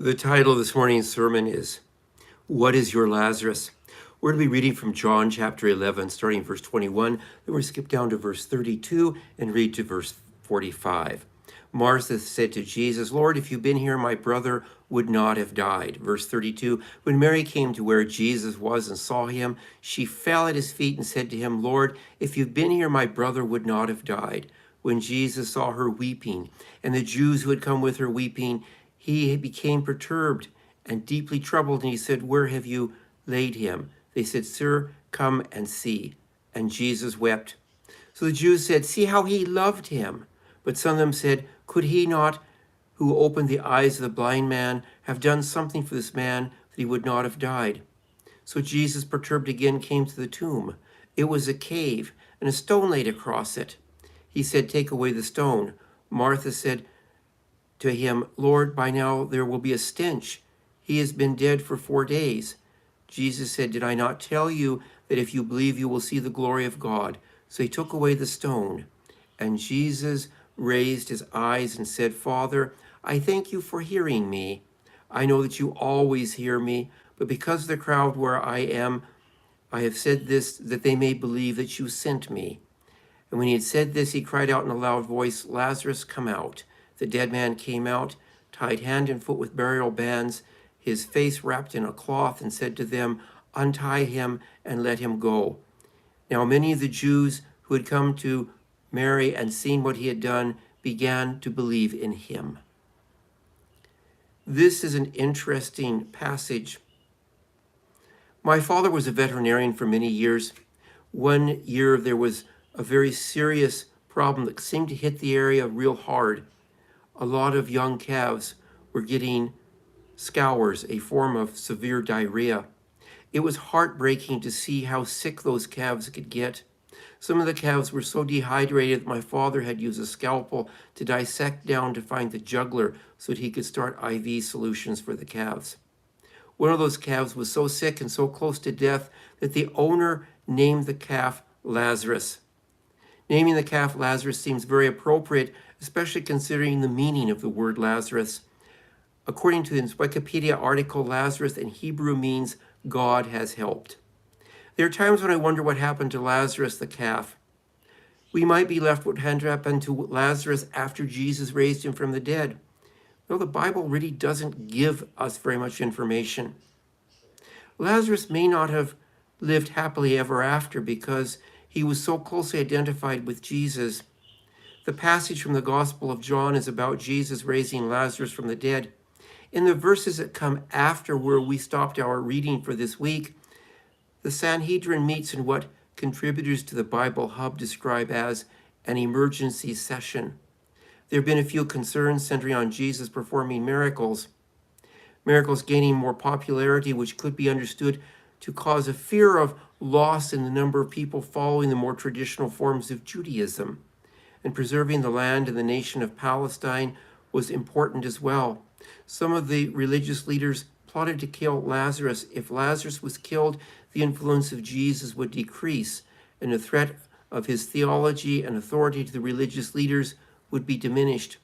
The title of this morning's sermon is, What is Your Lazarus? We're going to be reading from John chapter 11, starting verse 21. Then we're going to skip down to verse 32 and read to verse 45. Martha said to Jesus, Lord, if you'd been here, my brother would not have died. Verse 32, when Mary came to where Jesus was and saw him, she fell at his feet and said to him, Lord, if you'd been here, my brother would not have died. When Jesus saw her weeping, and the Jews who had come with her weeping, he became perturbed and deeply troubled, and he said, Where have you laid him? They said, Sir, come and see. And Jesus wept. So the Jews said, See how he loved him. But some of them said, Could he not, who opened the eyes of the blind man, have done something for this man that he would not have died? So Jesus, perturbed again, came to the tomb. It was a cave, and a stone laid across it. He said, Take away the stone. Martha said to him, Lord, by now there will be a stench. He has been dead for 4 days. Jesus said, Did I not tell you that if you believe you will see the glory of God? So he took away the stone. And Jesus raised his eyes and said, Father, I thank you for hearing me. I know that you always hear me, but because of the crowd where I am, I have said this, that they may believe that you sent me. And when he had said this, he cried out in a loud voice, Lazarus, come out. The dead man came out, tied hand and foot with burial bands, his face wrapped in a cloth, and said to them, Untie him and let him go. Now many of the Jews who had come to Mary and seen what he had done began to believe in him. This is an interesting passage. My father was a veterinarian for many years. One year there was a very serious problem that seemed to hit the area real hard. A lot of young calves were getting scours, a form of severe diarrhea. It was heartbreaking to see how sick those calves could get. Some of the calves were so dehydrated that my father had used a scalpel to dissect down to find the jugular so that he could start IV solutions for the calves. One of those calves was so sick and so close to death that the owner named the calf Lazarus. Naming the calf Lazarus seems very appropriate, especially considering the meaning of the word Lazarus. According to this Wikipedia article, Lazarus in Hebrew means God has helped. There are times when I wonder what happened to Lazarus the calf. We might be left with what happened to Lazarus after Jesus raised him from the dead. No, the Bible really doesn't give us very much information. Lazarus may not have lived happily ever after because he was so closely identified with Jesus. The passage from the Gospel of John is about Jesus raising Lazarus from the dead. In the verses that come after where we stopped our reading for this week, the Sanhedrin meets in what contributors to the Bible Hub describe as an emergency session. There have been a few concerns centering on Jesus performing miracles gaining more popularity, which could be understood to cause a fear of loss in the number of people following the more traditional forms of Judaism. And preserving the land and the nation of Palestine was important as well. Some of the religious leaders plotted to kill Lazarus. If Lazarus was killed, the influence of Jesus would decrease, and the threat of his theology and authority to the religious leaders would be diminished.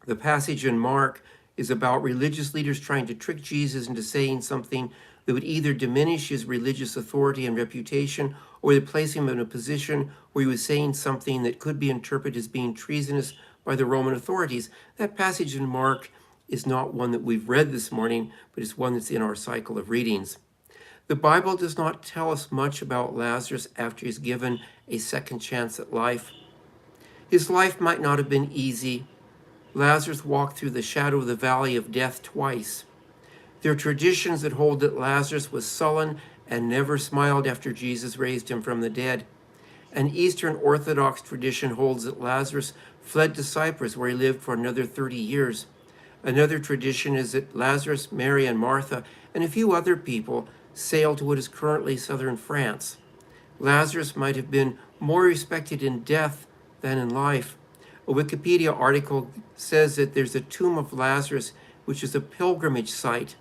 The passage in Mark is about religious leaders trying to trick Jesus into saying something that would either diminish his religious authority and reputation, or would place him in a position where he was saying something that could be interpreted as being treasonous by the Roman authorities. That passage in Mark is not one that we've read this morning, but it's one that's in our cycle of readings. The Bible does not tell us much about Lazarus after he's given a second chance at life. His life might not have been easy. Lazarus walked through the shadow of the valley of death twice. There are traditions that hold that Lazarus was sullen and never smiled after Jesus raised him from the dead. An Eastern Orthodox tradition holds that Lazarus fled to Cyprus, where he lived for another 30 years. Another tradition is that Lazarus, Mary, and Martha, and a few other people sailed to what is currently southern France. Lazarus might have been more respected in death than in life. A Wikipedia article says that there's a tomb of Lazarus, which is a pilgrimage site.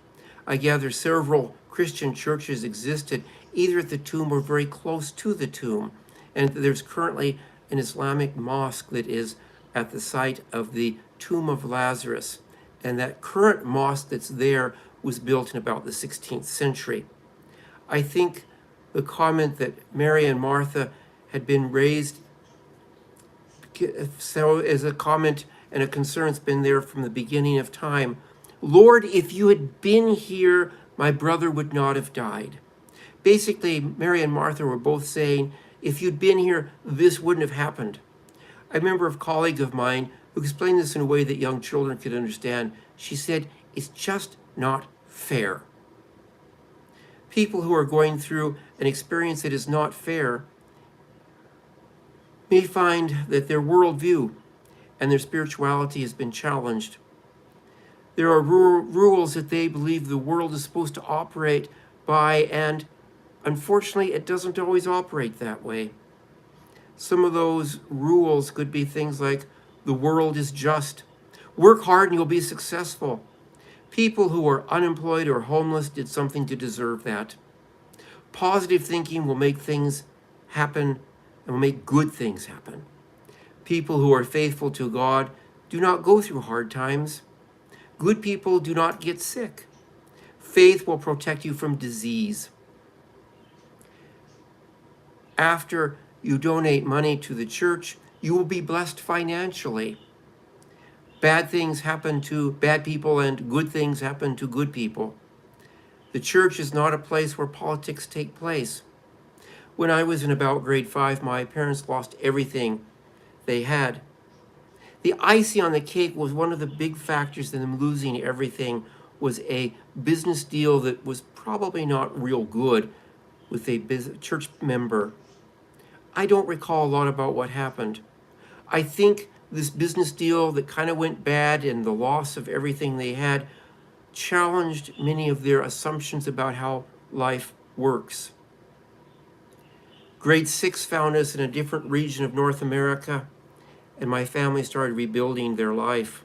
I gather several Christian churches existed either at the tomb or very close to the tomb. And there's currently an Islamic mosque that is at the site of the tomb of Lazarus. And that current mosque that's there was built in about the 16th century. I think the comment that Mary and Martha had been raised, so as a comment and a concern, it's been there from the beginning of time. Lord, if you had been here, my brother would not have died. Basically, Mary and Martha were both saying, if you'd been here, this wouldn't have happened. I remember a colleague of mine who explained this in a way that young children could understand. She said, it's just not fair. People who are going through an experience that is not fair may find that their worldview and their spirituality has been challenged. There are rules that they believe the world is supposed to operate by, and unfortunately, it doesn't always operate that way. Some of those rules could be things like, the world is just. Work hard and you'll be successful. People who are unemployed or homeless did something to deserve that. Positive thinking will make things happen and will make good things happen. People who are faithful to God do not go through hard times. Good people do not get sick. Faith will protect you from disease. After you donate money to the church, you will be blessed financially. Bad things happen to bad people and good things happen to good people. The church is not a place where politics take place. When I was in about grade 5, my parents lost everything they had. The icing on the cake was one of the big factors in them losing everything was a business deal that was probably not real good with a church member. I don't recall a lot about what happened. I think this business deal that kind of went bad and the loss of everything they had challenged many of their assumptions about how life works. Grade 6 found us in a different region of North America, and my family started rebuilding their life.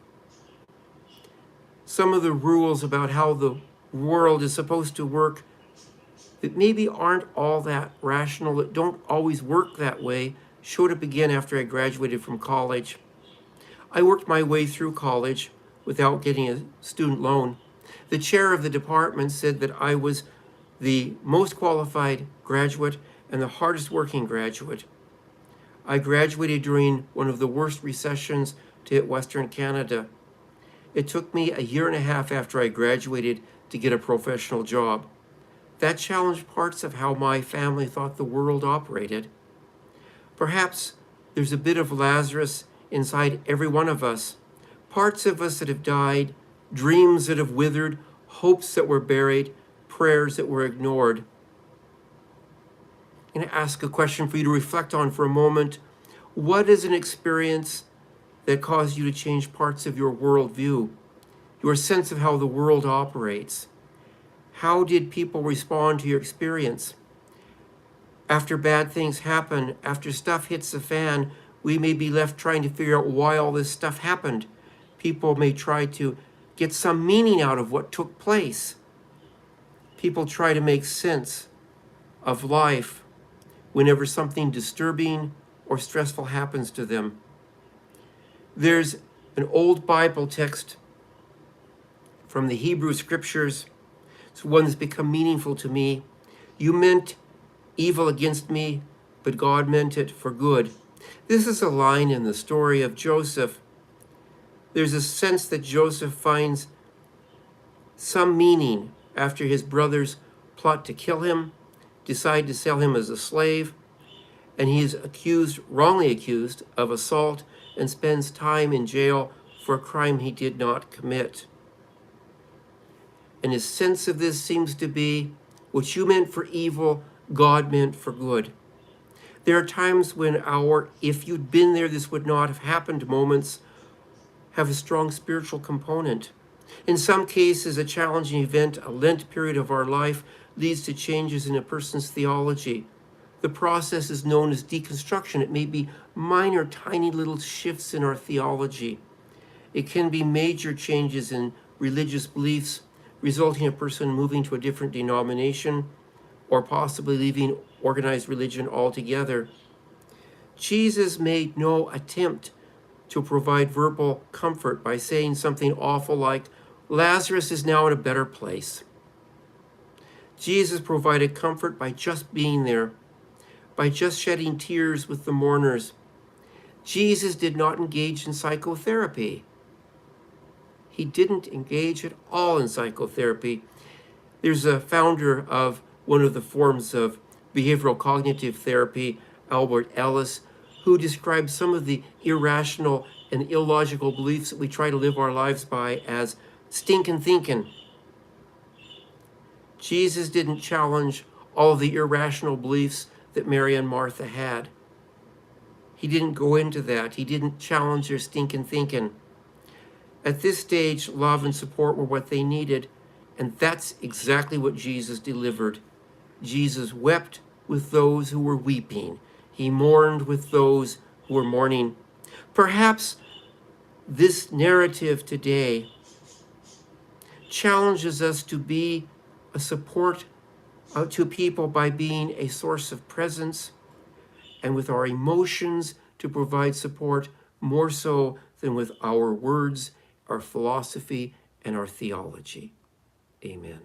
Some of the rules about how the world is supposed to work that maybe aren't all that rational, that don't always work that way, showed up again after I graduated from college. I worked my way through college without getting a student loan. The chair of the department said that I was the most qualified graduate and the hardest working graduate. I graduated during one of the worst recessions to hit Western Canada. It took me a year and a half after I graduated to get a professional job. That challenged parts of how my family thought the world operated. Perhaps there's a bit of Lazarus inside every one of us. Parts of us that have died, dreams that have withered, hopes that were buried, prayers that were ignored. I'm going to ask a question for you to reflect on for a moment. What is an experience that caused you to change parts of your worldview, your sense of how the world operates? How did people respond to your experience? After bad things happen, after stuff hits the fan, we may be left trying to figure out why all this stuff happened. People may try to get some meaning out of what took place. People try to make sense of life whenever something disturbing or stressful happens to them. There's an old Bible text from the Hebrew scriptures. It's one that's become meaningful to me. You meant evil against me, but God meant it for good. This is a line in the story of Joseph. There's a sense that Joseph finds some meaning after his brothers plot to kill him, decide to sell him as a slave, and he is wrongly accused of assault and spends time in jail for a crime he did not commit. And his sense of this seems to be, what you meant for evil, God meant for good. There are times when our "if you'd been there, this would not have happened" moments have a strong spiritual component. In some cases, a challenging event, a Lent period of our life, leads to changes in a person's theology. The process is known as deconstruction. It may be minor, tiny little shifts in our theology. It can be major changes in religious beliefs, resulting in a person moving to a different denomination or possibly leaving organized religion altogether. Jesus made no attempt to provide verbal comfort by saying something awful like, Lazarus is now in a better place. Jesus provided comfort by just being there, by just shedding tears with the mourners. Jesus did not engage in psychotherapy. He didn't engage at all in psychotherapy. There's a founder of one of the forms of behavioral cognitive therapy, Albert Ellis, who describes some of the irrational and illogical beliefs that we try to live our lives by as stinking thinking. Jesus didn't challenge all of the irrational beliefs that Mary and Martha had. He didn't go into that. He didn't challenge their stinking thinking. At this stage, love and support were what they needed, and that's exactly what Jesus delivered. Jesus wept with those who were weeping. He mourned with those who were mourning. Perhaps this narrative today challenges us to be a support to people by being a source of presence, and with our emotions to provide support more so than with our words, our philosophy, and our theology. Amen.